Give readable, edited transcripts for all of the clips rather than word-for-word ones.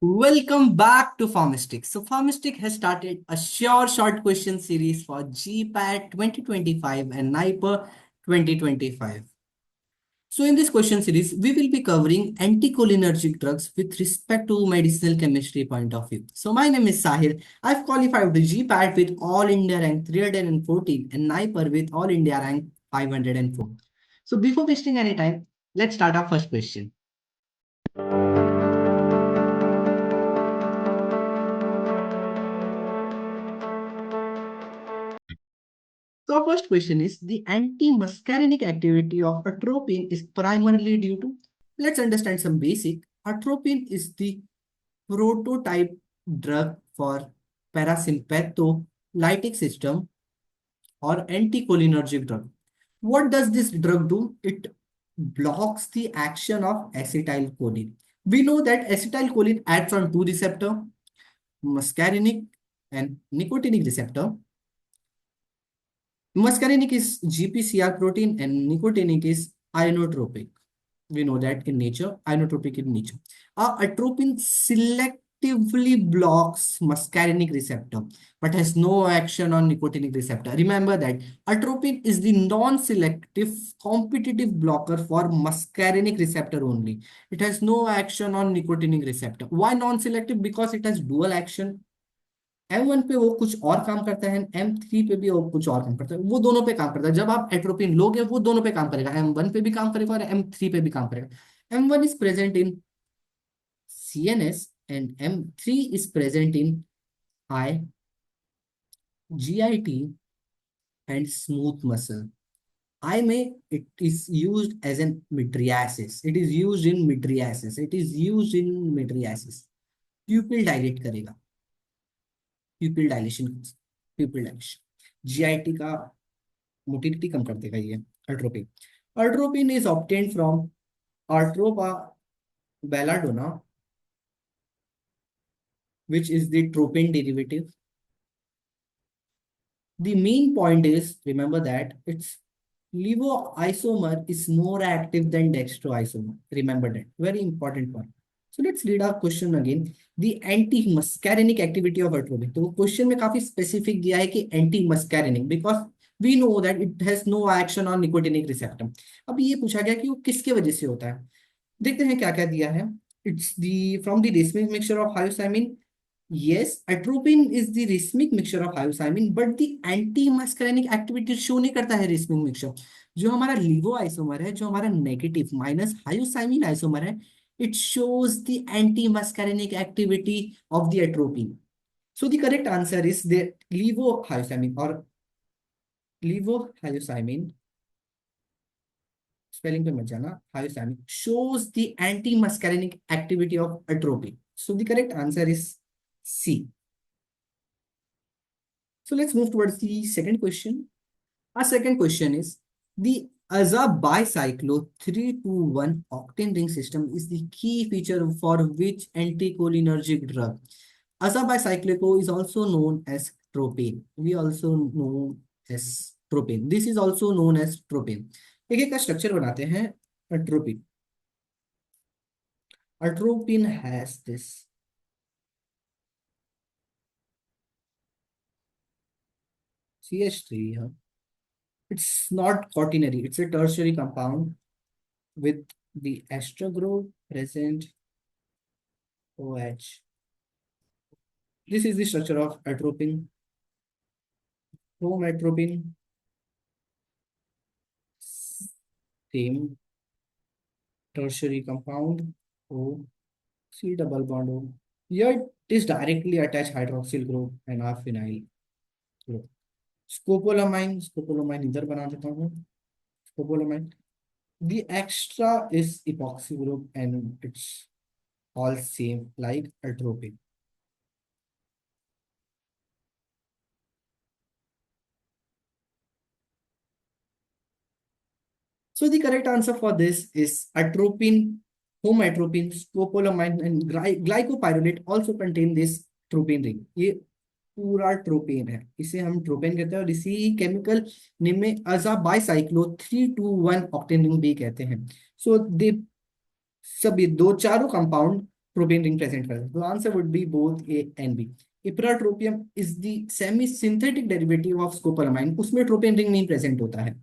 Welcome back to Pharmistic. So Pharmistic has started a short question series for GPAT 2025 and NIPER 2025. So in this question series, we will be covering anticholinergic drugs with respect to medicinal chemistry point of view. So my name is Sahil. I've qualified the GPAT with All India rank 314 and NIPER with All India rank 504. So before wasting any time, let's start our first question. So our first question is the anti-muscarinic activity of atropine is primarily due to, let's understand some basic. Atropine is the prototype drug for parasympathetic system or anticholinergic drug. What does this drug do? It blocks the action of acetylcholine. We know that acetylcholine acts on two receptors, muscarinic and nicotinic receptor. Muscarinic is GPCR protein and nicotinic is ionotropic. We know that in nature, ionotropic in nature. Atropine selectively blocks muscarinic receptor but has no action on nicotinic receptor. Remember that atropine is the non-selective competitive blocker for muscarinic receptor only. It has no action on nicotinic receptor. Why non-selective? Because it has dual action. M1 पे वो कुछ और काम करता है, M3 पे भी वो कुछ और काम करता है, वो दोनों पे काम करता है। जब आप एट्रोपिन लोगे वो दोनों पे काम करेगा, M1 पे भी काम करेगा और M3 पे भी काम करेगा। M1 is present in CNS and M3 is present in eye, GIT and smooth muscle. Eye में it is used as an mydriasis. It is used in mydriasis. It is used in mydriasis. Pupil dilate करेगा, pupil dilation, pupil dilation. GIT का motility कम कर देगा ये atropine. Atropine is obtained from Atropa belladonna which is the tropin derivative. The main point is, remember that its levoisomer is more active than dextroisomer. Remember that. Very important point. So let's read our question again. The anti-muscarinic activity of atropine. तो question में काफी specific दिया है कि anti-muscarinic because we know that it has no action on nicotinic receptor. अब ये पूछा गया कि वो किसके वजह से होता है। देखते हैं क्या क्या दिया है। It's the from the racemic mixture of hyoscyamin. Yes, atropine is the racemic mixture of hyoscyamin, but the anti-muscarinic activity show नहीं करता है racemic mixture। जो हमारा लिवो आइसोमर है, जो हमारा नेगेटिव माइनस हायोसाइमिन आइसोमर है, it shows the anti-muscarinic activity of the atropine. So the correct answer is the levohyoscyamin or levohyoscyamin, spelling पे मत जाना, hyoscyamin shows the anti-muscarinic activity of atropine. So the correct answer is C. So let's move towards the second question. Our second question is the AZA bicyclo 321 octane ring system is the key feature for which anticholinergic drug? AZA bicyclico is also known as tropane. We also know as tropane. This is also known as tropane. एक एक का structure बनाते हैं। atropine. Atropine has this CH3 here. It's not quaternary, it's a tertiary compound with the ester group present OH. This is the structure of atropine. Atropine, same tertiary compound O, C double bond O. Here it is directly attached hydroxyl group and our phenyl group. Scopolamine इधर बना देता हूँ। Scopolamine. The extra is epoxy group and it's all same like atropine. So the correct answer for this is atropine, homatropine, scopolamine and glycopyrrolate also contain this tropane ring. ये पूरा tropane है, इसे हम tropane कहते हैं और इसी chemical name में अजा बाइसाइक्लो 321 ऑक्टेन रिंग भी कहते हैं। सो दे सभी दो चारों कंपाउंड tropine ring present करता है. तो answer would be both A and B. Ipratropium is the semi synthetic derivative of scopolamine, उसमें ट्रोपिन रिंग नहीं प्रेजेंट होता है.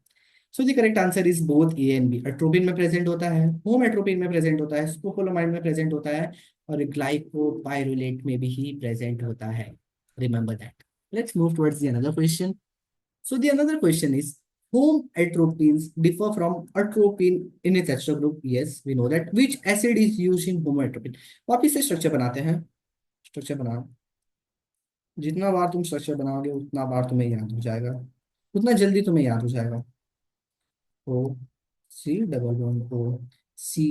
So the correct answer is both A and B. Atropine में present होता है, होमेट्रोपिन में प्रेजेंट होता है, स्कोपोलामाइन में प्रेजेंट होता है, और ग्लाइकोपाइरुलेट में भी ही प्रेजेंट होता है. Remember that. Let's move towards the another question. So the another question is, whom atropines differ from atropine in its ester group? Yes, we know that. Which acid is used in homoatropine? वापिस से structure बनाते हैं. Structure बनाओ. जितना बार तुम structure बनाओगे उतना बार तुम्हें याद हो जाएगा, उतना जल्दी तुम्हें याद हो जाएगा. O C double bond O C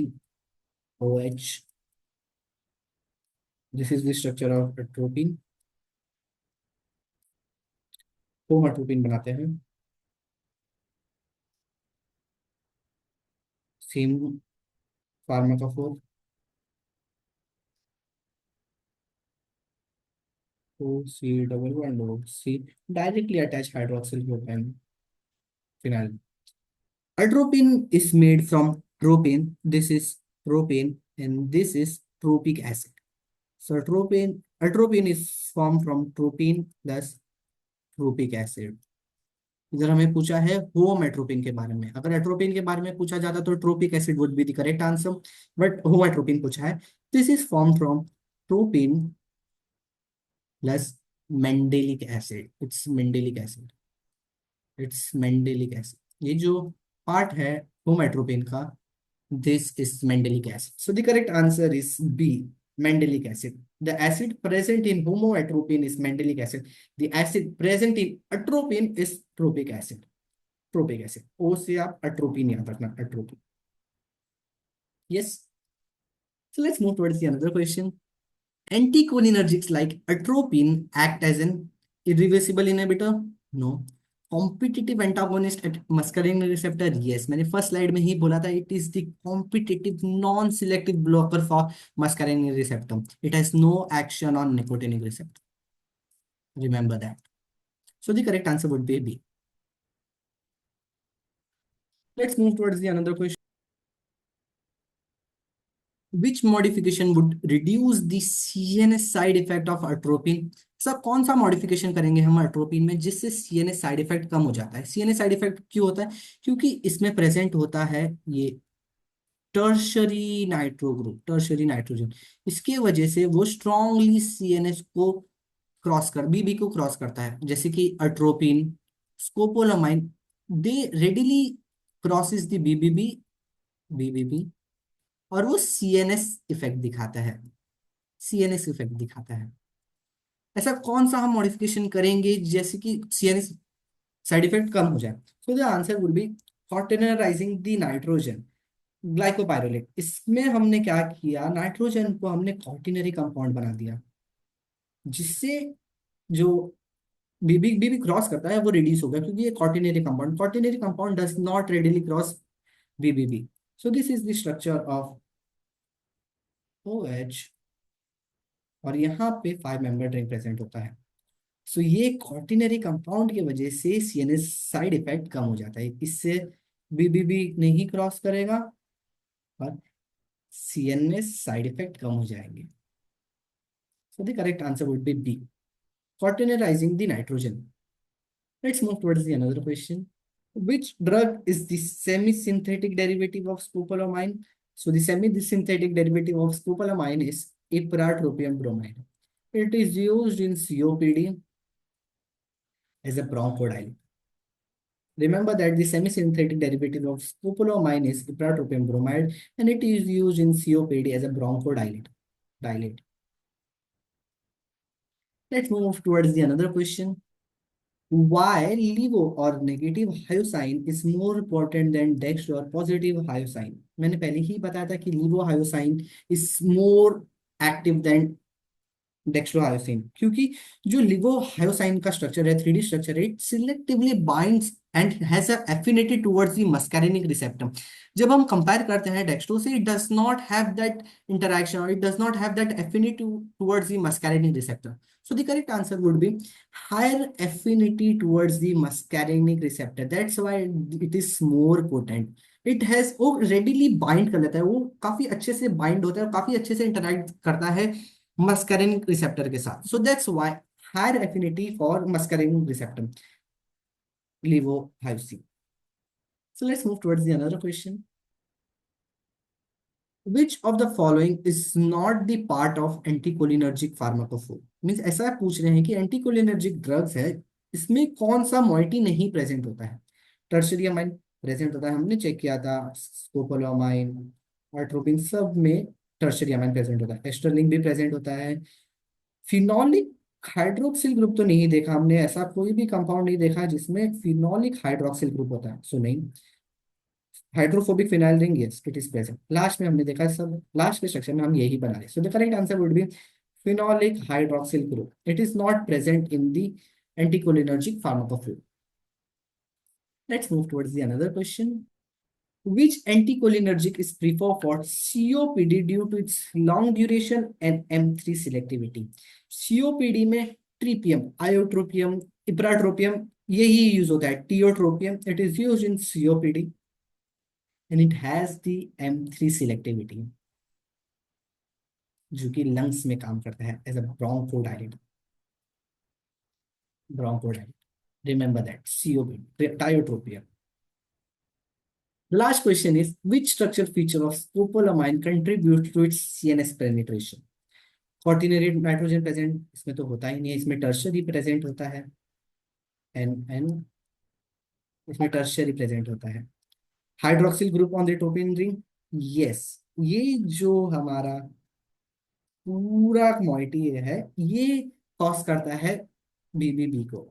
O H. This is the structure of atropine. Homatropine बनाते हैं. Same pharmacophore. O C double bond O C directly attach hydroxyl propane phenyl. Atropine is made from tropane. This is propane and this is tropic acid. So atropine is formed from tropine plus tropic acid. इधर हमें पूछा है home atropine के बारे में. अगर atropine के बारे में पूछा जाता तो tropic acid would be the correct answer, but homatropine पूछा है. This is form from tropine plus mandelic acid. It's mandelic acid. ये जो पार्ट है होमोएट्रोपिन का, this is mandelic acid. So the correct answer is B, mandelic acid. The acid present in homatropine is mandelic acid. The acid present in atropine is tropic acid. Tropic acid. ओ से आप atropine याद रखना, अट्रोपिन. Yes. So let's move towards the another question. Anticholinergics like atropine act as an irreversible inhibitor? No. Competitive antagonist at muscarinic receptor? Yes. मैंने first slide में ही बोला था, it is the competitive non-selective blocker for muscarinic receptor. It has no action on nicotinic receptor. Remember that. So the correct answer would be B. Let's move towards the another question. Which modification would reduce the CNS side effect of atropine? Sir कौन सा modification करेंगे हम अट्रोपिन में जिससे CNS side effect कम हो जाता है? सीएनएस साइड इफेक्ट क्यों होता है? क्योंकि इसमें प्रेजेंट होता है ये tertiary nitro group, tertiary nitrogen. इसके वजह से वो स्ट्रांगली सीएनएस को क्रॉस कर, बीबी को क्रॉस करता है. जैसे कि atropine, scopolamine, they readily crosses the BBB, और वो सीएनएस इफेक्ट दिखाता है. सीएनएस इफेक्ट दिखाता है. ऐसा कौन सा हम मॉडिफिकेशन करेंगे जैसे कि सीएनएस साइड इफेक्ट कम हो जाए? So the answer would be quaternizing the nitrogen glycopyrrolate. इसमें हमने क्या किया, नाइट्रोजन को हमने कॉटिनरी कंपाउंड बना दिया, जिससे जो बीबी बीबी क्रॉस करता है वो रिड्यूस हो गया, क्योंकि ये quaternary compound does not readily cross BBB. So this is the structure of OH, और यहाँ पे 5 मेंबर रिंग प्रेजेंट होता है. सो ये कॉर्टिनरी कंपाउंड की वजह से सीएनएस साइड इफेक्ट कम हो जाता है. इससे बीबीबी नहीं क्रॉस करेगा और सीएनएस साइड इफेक्ट कम हो जाएंगे. So the correct answer would be B, quaternizing the nitrogen. Let's move towards the another question. Which drug is the semi-synthetic derivative of scopolamine? So the semi-synthetic derivative of scopolamine is ipratropium bromide. It is used in COPD as a bronchodilator. Remember that the semi-synthetic derivative of scopolamine is ipratropium bromide, and it is used in COPD as a bronchodilator. Let's move towards the another question. Why LIVO or negative hyoscine is more important than dextro or positive hyoscine? मैंने पहले ही बताया था कि LIVO hyoscine is more active than डेक्स्ट्रोहायोसिन, क्योंकि जो लिवोहायोसाइन का structure है, 3D structure है, it selectively binds and has a affinity towards the muscarinic receptor. जब हम कंपेयर करते हैं डेक्स्ट्रो से, it does not have that interaction, और it does not have that affinity towards the muscarinic receptor. So the correct answer would be higher affinity towards the muscarinic receptor. That's why it is more potent. It has, वो readily bind कर लेता है, वो काफी अच्छे से bind होता है और काफी अच्छे से इंटरैक्ट करता है मस्करिन रिसेप्टर के साथ. So that's why higher affinity for muscarine receptor, levohypsine. So let's move towards the another question. Which of the following is not the part of anticholinergic pharmacophore? Means ऐसा पूछ रहे हैं कि anticholinergic drugs है, इसमें कौन सा मॉइटी नहीं प्रेजेंट होता है. टर्शरी अमाइन प्रेजेंट होता है, हमने चेक किया था, स्कोपोलामाइन, आट्रोपिन, सब में टर्शरी अमाइन प्रेजेंट होता है. एस्टरलिन भी प्रेजेंट होता है. फिनोलिक हाइड्रोक्सिल ग्रुप तो नहीं देखा हमने, ऐसा कोई भी कंपाउंड नहीं देखा जिसमें फिनोलिक हाइड्रोक्सिल ग्रुप होता है, सो नहीं. Hydrophobic phenyl ring, yes it is present. Last में हमने देखा, सब लास्ट के सेक्शन में हम यही बना रहे. सो the correct answer would B phenolic hydroxyl group. It is not present in the anticholinergic pharmacophore. Let's move towards the another question. Which anticholinergic is preferred for COPD due to its long duration and M3 selectivity? COPD में ट्रिपियम, आयोट्रोपियम, ipratropium यही use होता है. Tiotropium, it is used in COPD and it has the M3 selectivity, जो कि lungs में काम करता है as a bronchodilator. Bronchodilator, remember that. COPD, tiotropium. The last question is, which structure feature of scopolamine contributes to its CNS penetration? Quaternary nitrogen present इसमें तो होता ही नहीं है, इसमें टर्शियरी प्रेजेंट होता है. एन इसमें टर्शियरी प्रेजेंट होता है. Hydroxyl group on the tropine ring, yes. ये जो हमारा पूरा कमोडिटी है, ये कॉज करता है बीबीबी को,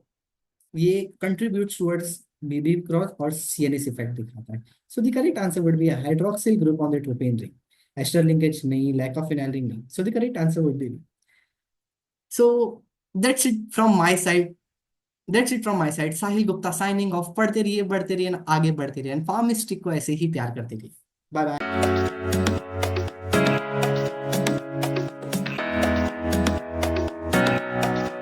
ये कंट्रीब्यूट टुवर्ड्स बीबी क्रॉस और सीएनएस इफेक्ट दिखाता है. So the correct answer would be hydroxyl group on the tropine ring. Ester linkage नहीं, लैक ऑफ फिनाइल रिंग नहीं. So the correct answer would be. So that's it from my side. Sahil Gupta signing off. पढ़ते रहिए, बढ़ते रहिए, आगे बढ़ते रहिए, फार्मिस्टिक को ऐसे ही प्यार करते रहिए. Bye bye.